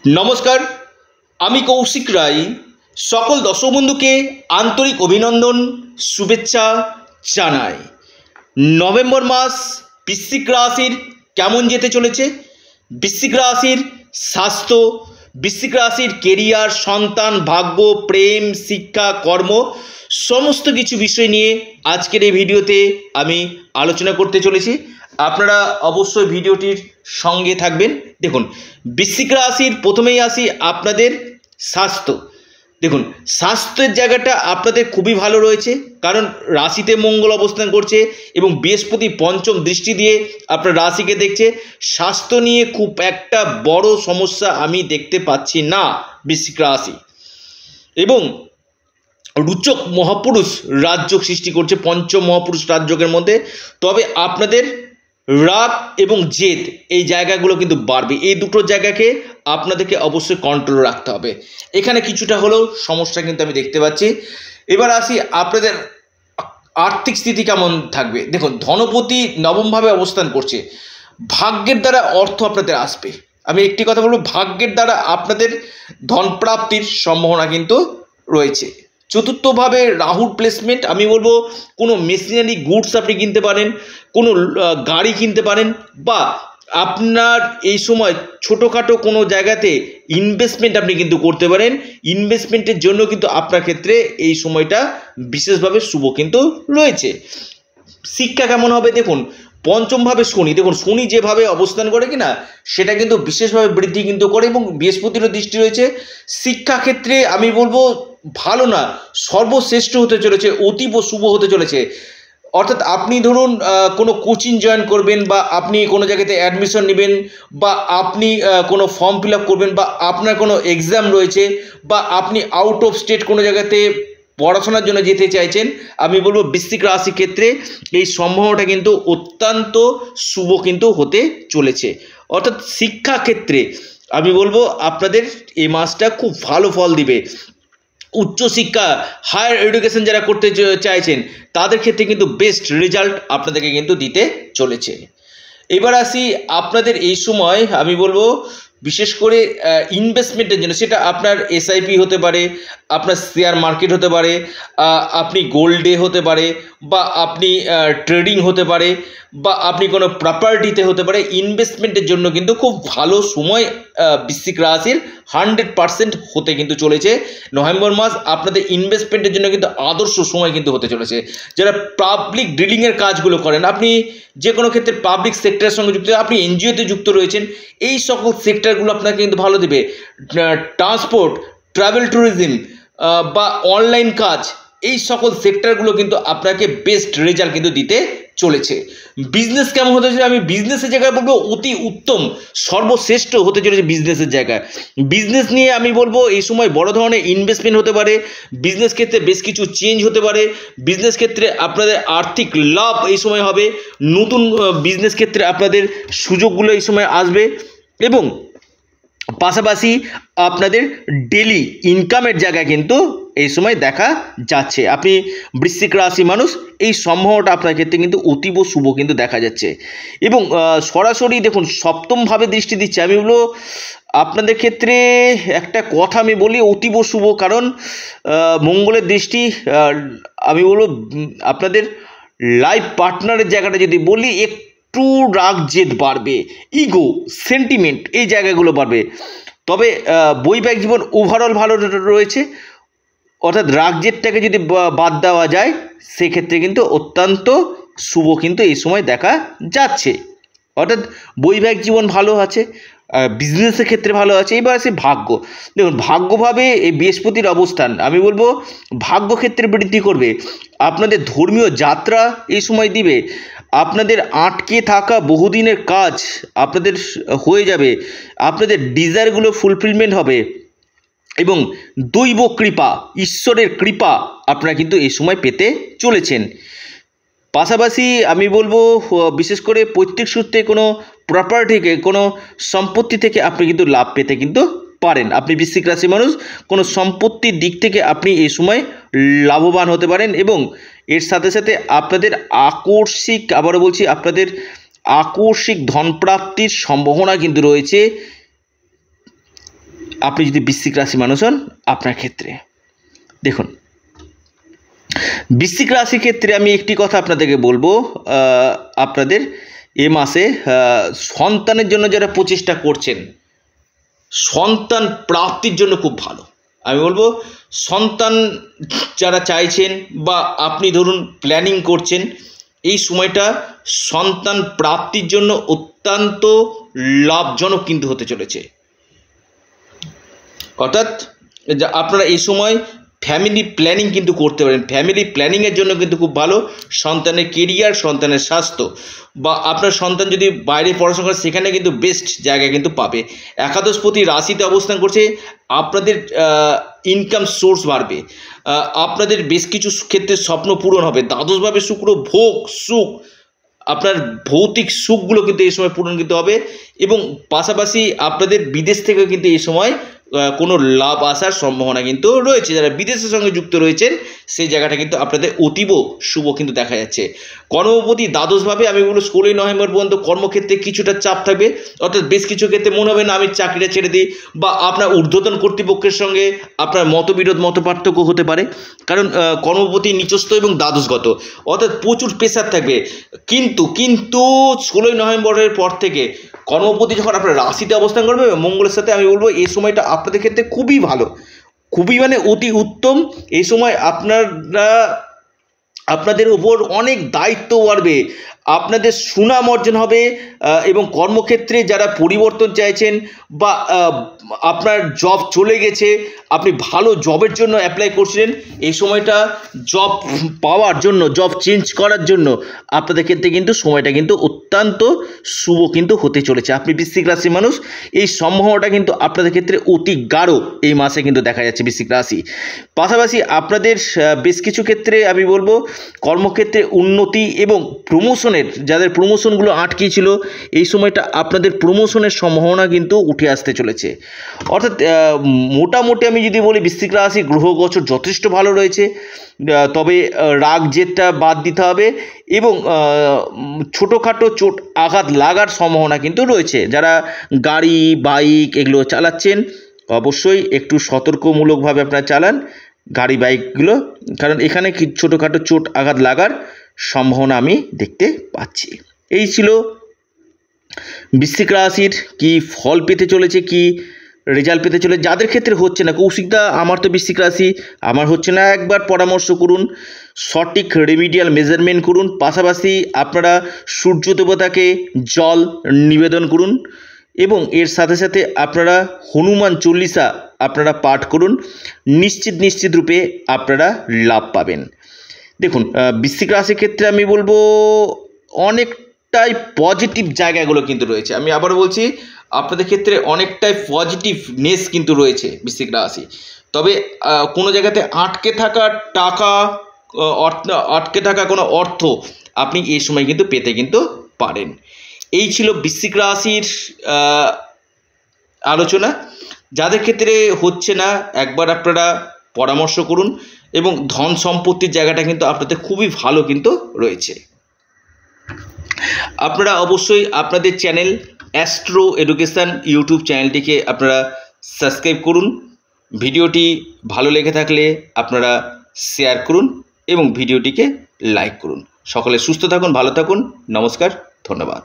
नमस्कार আমি কৌশিক রায় সকল দর্শক বন্ধুকে আন্তরিক অভিনন্দন শুভেচ্ছা জানাই। নভেম্বর মাস বৃশ্চিক রাশির কেমন যেতে চলেছে, বৃশ্চিক রাশির স্বাস্থ্য, বৃশ্চিক রাশির কেরিয়ার, সন্তান, ভাগ্য, প্রেম, শিক্ষা, কর্ম সমস্ত কিছু বিষয় নিয়ে আজকের এই ভিডিওতে আমি আলোচনা করতে চলেছি। আপনারা অবশ্যই ভিডিওটির সঙ্গে থাকবেন। দেখুন, বৃশ্চিক রাশির প্রথমেই আসি আপনাদের স্বাস্থ্য। দেখুন, স্বাস্থ্যের জায়গাটা আপনাদের খুবই ভালো রয়েছে, কারণ রাশিতে মঙ্গল অবস্থান করছে এবং বৃহস্পতি পঞ্চম দৃষ্টি দিয়ে আপনার রাশিকে দেখছে। স্বাস্থ্য নিয়ে খুব একটা বড় সমস্যা আমি দেখতে পাচ্ছি না বৃশ্চিক রাশি। এবং রুচক মহাপুরুষ রাজযোগ সৃষ্টি করছে পঞ্চম মহাপুরুষ রাজযোগের মধ্যে। তবে আপনাদের রাগ এবং জেদ এই জায়গাগুলো কিন্তু বাড়বে। এই দুটো জায়গাকে আপনাদেরকে অবশ্যই কন্ট্রোল রাখতে হবে। এখানে কিছুটা হলেও সমস্যা কিন্তু আমি দেখতে পাচ্ছি। এবার আসি আপনাদের আর্থিক স্থিতি কেমন থাকবে। দেখুন, ধনপতি নবমভাবে অবস্থান করছে, ভাগ্যের দ্বারা অর্থ আপনাদের আসবে। আমি একটি কথা বলবো, ভাগ্যের দ্বারা আপনাদের ধন প্রাপ্তির সম্ভাবনা কিন্তু রয়েছে। চতুর্থভাবে রাহুর প্লেসমেন্ট, আমি বলবো কোনো মেশিনারি গুডস আপনি কিনতে পারেন, কোনো গাড়ি কিনতে পারেন, বা আপনার এই সময় ছোটোখাটো কোনো জায়গাতে ইনভেস্টমেন্ট আপনি কিন্তু করতে পারেন। ইনভেস্টমেন্টের জন্য কিন্তু আপনার ক্ষেত্রে এই সময়টা বিশেষভাবে শুভ কিন্তু রয়েছে। শিক্ষা কেমন হবে, দেখুন পঞ্চমভাবে শনি, দেখুন শনি যেভাবে অবস্থান করে কিনা সেটা কিন্তু বিশেষভাবে বৃদ্ধি কিন্তু করে এবং বৃহস্পতিরও দৃষ্টি রয়েছে। শিক্ষাক্ষেত্রে আমি বলবো ভালো না, সর্বশ্রেষ্ঠ হতে চলেছে, অতীব শুভ হতে চলেছে। অর্থাৎ আপনি ধরুন কোনো কোচিং জয়েন করবেন, বা আপনি কোনো জায়গাতে অ্যাডমিশন নেবেন, বা আপনি কোনো ফর্ম ফিল আপ করবেন, বা আপনার কোনো এক্সাম রয়েছে, বা আপনি আউট অফ স্টেট কোনো জায়গাতে পড়াশোনার জন্য যেতে চাইছেন, আমি বলবো বৃশ্চিক রাশি ক্ষেত্রে এই সম্ভাবনাটা কিন্তু অত্যন্ত শুভ কিন্তু হতে চলেছে। অর্থাৎ শিক্ষাক্ষেত্রে আমি বলবো আপনাদের এই মাসটা খুব ভালো ফল দিবে। উচ্চশিক্ষা, হায়ার এডুকেশন যারা করতে চাইছেন তাদের ক্ষেত্রে কিন্তু বেস্ট রেজাল্ট আপনাদেরকে কিন্তু দিতে চলেছে। এবার আসি আপনাদের এই সময় আমি বলবো বিশেষ করে ইনভেস্টমেন্টের জন্য, সেটা আপনার এসআইপি হতে পারে, আপনার শেয়ার মার্কেট হতে পারে, আপনি গোল্ডে হতে পারে, বা আপনি ট্রেডিং হতে পারে, বা আপনি কোনো প্রপার্টিতে হতে পারে। ইনভেস্টমেন্টের জন্য কিন্তু খুব ভালো সময় বৃশ্চিক রাশির 100% হতে কিন্তু চলেছে। নভেম্বর মাস আপনাদের ইনভেস্টমেন্টের জন্য কিন্তু আদর্শ সময় কিন্তু হতে চলেছে। যারা পাবলিক ডিলিংয়ের কাজগুলো করেন, আপনি যে কোনো ক্ষেত্রে পাবলিক সেক্টরের সঙ্গে যুক্ত, আপনি এনজিওতে যুক্ত রয়েছেন, এই সকল সেক্টরগুলো আপনাকে কিন্তু ভালো দেবে। ট্রান্সপোর্ট, ট্রাভেল ট্যুরিজম, বা অনলাইন কাজ, এই সকল সেক্টরগুলো কিন্তু আপনাকে বেস্ট রেজাল্ট কিন্তু দিতে চলেছে। বিজনেস কেমন হতে চলেছে, আমি বিজনেসের জায়গায় বলবো অতি উত্তম, সর্বশ্রেষ্ঠ হতে চলেছে বিজনেসের জায়গায়। বিজনেস নিয়ে আমি বলবো এই সময় বড় ধরনের ইনভেস্টমেন্ট হতে পারে, বিজনেস ক্ষেত্রে বেশ কিছু চেঞ্জ হতে পারে, বিজনেস ক্ষেত্রে আপনাদের আর্থিক লাভ এই সময় হবে, নতুন বিজনেস ক্ষেত্রে আপনাদের সুযোগগুলো এই সময় আসবে, এবং পাশাপাশি আপনাদের ডেলি ইনকামের জায়গায় কিন্তু এই সময় দেখা যাচ্ছে। আপনি বৃশ্চিক রাশি মানুষ, এই সম্ভাবনাটা আপনার ক্ষেত্রে কিন্তু অতীব শুভ কিন্তু দেখা যাচ্ছে। এবং সরাসরি দেখুন সপ্তমভাবে দৃষ্টি দিচ্ছে, আমি বলবো আপনাদের ক্ষেত্রে একটা কথা আমি বলি অতীব শুভ, কারণ মঙ্গলের দৃষ্টি, আমি বলবো আপনাদের লাইফ পার্টনারের জায়গাটা যদি বলি একটু রাগ জেদ বাড়বে, ইগো, সেন্টিমেন্ট এই জায়গাগুলো বাড়বে। তবে বৈবাহিক জীবন ওভারঅল ভালো রয়েছে। অর্থাৎ রাগ জেদটাকে যদি বাদ দেওয়া যায় সেক্ষেত্রে কিন্তু অত্যন্ত শুভ কিন্তু এই সময় দেখা যাচ্ছে। অর্থাৎ বৈবাহিক জীবন ভালো আছে, বিজনেসের ক্ষেত্রে ভালো আছে। এবার আছে ভাগ্য। দেখুন ভাগ্যভাবে এই বৃহস্পতির অবস্থান আমি বলবো ভাগ্য ক্ষেত্রে বৃদ্ধি করবে, আপনাদের ধর্মীয় যাত্রা এই সময় দিবে, আপনাদের আটকে থাকা বহুদিনের কাজ আপনাদের হয়ে যাবে, আপনাদের ডিজায়ারগুলো ফুলফিলমেন্ট হবে, এবং দৈব কৃপা, ঈশ্বরের কৃপা আপনারা কিন্তু এই সময় পেতে চলেছেন। পাশাপাশি আমি বলবো বিশেষ করে পৈতৃক সূত্রে কোনো প্রপার্টিকে, কোনো সম্পত্তি থেকে আপনি কিন্তু লাভ পেতে কিন্তু পারেন। আপনি বৃশ্চিক রাশি মানুষ, কোনো সম্পত্তির দিক থেকে আপনি এই সময় লাভবান হতে পারেন, এবং এর সাথে সাথে আপনাদের আকস্মিক, আবারও বলছি আপনাদের আকস্মিক ধনপ্রাপ্তির সম্ভাবনা কিন্তু রয়েছে। আপনি যদি বৃশ্চিক রাশি মানুষ হন আপনার ক্ষেত্রে। দেখুন, বৃশ্চিক রাশির ক্ষেত্রে আমি একটি কথা আপনাদেরকে বলবো, আপনাদের এ মাসে সন্তানের জন্য যারা প্রচেষ্টা করছেন, সন্তান প্রাপ্তির জন্য খুব ভালো। আমি বলবো সন্তান যারা চাইছেন বা আপনি ধরুন প্ল্যানিং করছেন, এই সময়টা সন্তান প্রাপ্তির জন্য অত্যন্ত লাভজনক কিন্তু হতে চলেছে। অর্থাৎ আপনারা এই সময় ফ্যামিলি প্ল্যানিং কিন্তু করতে পারেন। ফ্যামিলি প্ল্যানিংয়ের জন্য কিন্তু খুব ভালো। সন্তানের কেরিয়ার, সন্তানের স্বাস্থ্য বা আপনার সন্তান যদি বাইরে পড়াশোনা করে সেখানে কিন্তু বেস্ট জায়গা কিন্তু পাবে। একাদশপতি রাশিতে অবস্থান করছে, আপনাদের ইনকাম সোর্স বাড়বে, আপনাদের বেশ কিছু ক্ষেত্রে স্বপ্ন পূরণ হবে। দ্বাদশভাবে শুক্র ভোগ সুখ, আপনার ভৌতিক সুখগুলো কিন্তু এই সময় পূরণ কিন্তু হবে এবং পাশাপাশি আপনাদের বিদেশ থেকেও কিন্তু এই সময় কোনো লাভ আসার সম্ভাবনা কিন্তু রয়েছে। যারা বিদেশের সঙ্গে যুক্ত রয়েছেন সেই জায়গাটা কিন্তু আপনাদের অতীব শুভ কিন্তু দেখা যাচ্ছে। কর্মপতি দ্বাদশভাবে আমি বলবো 16ই নভেম্বর পর্যন্ত কর্মক্ষেত্রে কিছুটা চাপ থাকবে। অর্থাৎ বেশ কিছু ক্ষেত্রে মনে হবে না আমি চাকরিটা ছেড়ে দিই, বা আপনার ঊর্ধ্বতন কর্তৃপক্ষের সঙ্গে আপনার মতবিরোধ মতপার্থক্য হতে পারে, কারণ কর্মপতি নিচস্থ এবং দ্বাদশগত, অর্থাৎ প্রচুর প্রেশার থাকবে। কিন্তু 16ই নভেম্বরের পর থেকে কর্মপতি যখন আপনার রাশিতে অবস্থান করবে মঙ্গলের সাথে, আমি বলবো এই সময়টা আপনাদের ক্ষেত্রে খুবই ভালো, খুবই মানে অতি উত্তম। এই সময় আপনাদের উপর অনেক দায়িত্ব বাড়বে, আপনাদের সুনাম অর্জন হবে এবং কর্মক্ষেত্রে যারা পরিবর্তন চাইছেন বা আপনার জব চলে গেছে, আপনি ভালো জবের জন্য অ্যাপ্লাই করছিলেন, এই সময়টা জব পাওয়ার জন্য, জব চেঞ্জ করার জন্য আপনাদের ক্ষেত্রে কিন্তু সময়টা কিন্তু অত্যন্ত শুভ কিন্তু হতে চলেছে। আপনি বৃশ্চিক রাশির মানুষ, এই সম্ভাবনাটা কিন্তু আপনাদের ক্ষেত্রে অতি গাঢ় এই মাসে কিন্তু দেখা যাচ্ছে বৃশ্চিক রাশি। পাশাপাশি আপনাদের বেশ কিছু ক্ষেত্রে আমি বলবো কর্মক্ষেত্রে উন্নতি এবং প্রমোশনের, যাদের প্রমোশনগুলো আটকে ছিল এই সময়টা আপনাদের প্রমোশনের সম্ভাবনা কিন্তু উঠে আসতে চলেছে। অর্থাৎ মোটামুটি আমি যদি বলি বৃশ্চিক রাশি গ্রহ গোচর যথেষ্ট ভালো রয়েছে, তবে রাগ জেদটা বাদ দিতে হবে এবং ছোটোখাটো চোট আঘাত লাগার সম্ভাবনা কিন্তু রয়েছে। যারা গাড়ি বাইক এগুলো চালাচ্ছেন অবশ্যই একটু সতর্কমূলকভাবে আপনারা চালান গাড়ি বাইকগুলো, কারণ এখানে কি ছোটোখাটো চোট আঘাত লাগার সম্ভাবনা আমি দেখতে পাচ্ছি। এই ছিল বৃশ্চিক রাশির কি ফল পেতে চলেছে, কি রেজাল্ট পেতে চলে। যাদের ক্ষেত্রে হচ্ছে না, কৌশিকদা আমার তো বৃশ্চিক রাশি আমার হচ্ছে না, একবার পরামর্শ করুন, সঠিক রেমিডিয়াল মেজারমেন্ট করুন, পাশাপাশি আপনারা সূর্য দেবতাকে জল নিবেদন করুন এবং এর সাথে সাথে আপনারা হনুমান চল্লিশা আপনারা পাঠ করুন, নিশ্চিত রূপে আপনারা লাভ পাবেন। দেখুন, বৃশ্চিক রাশির ক্ষেত্রে আমি বলবো অনেকটাই পজিটিভ জায়গাগুলো কিন্তু রয়েছে। আমি আবার বলছি আপনাদের ক্ষেত্রে অনেকটাই পজিটিভনেস কিন্তু রয়েছে বৃশ্চিক রাশি। তবে কোনো জায়গাতে আটকে থাকা টাকা, আটকে থাকা কোনো অর্থ আপনি এই সময় কিন্তু পেতে কিন্তু পারেন। এই ছিল বৃশ্চিক রাশির আলোচনা। যাদের ক্ষেত্রে হচ্ছে না একবার আপনারা পরামর্শ করুন এবং ধন সম্পত্তির জায়গাটা কিন্তু আপনাদের খুবই ভালো কিন্তু রয়েছে। আপনারা অবশ্যই আপনাদের চ্যানেল অ্যাস্ট্রো এডুকেশান ইউটিউব চ্যানেলটিকে আপনারা সাবস্ক্রাইব করুন। ভিডিওটি ভালো লেগে থাকলে আপনারা শেয়ার করুন এবং ভিডিওটিকে লাইক করুন। সকলে সুস্থ থাকুন, ভালো থাকুন, নমস্কার, ধন্যবাদ।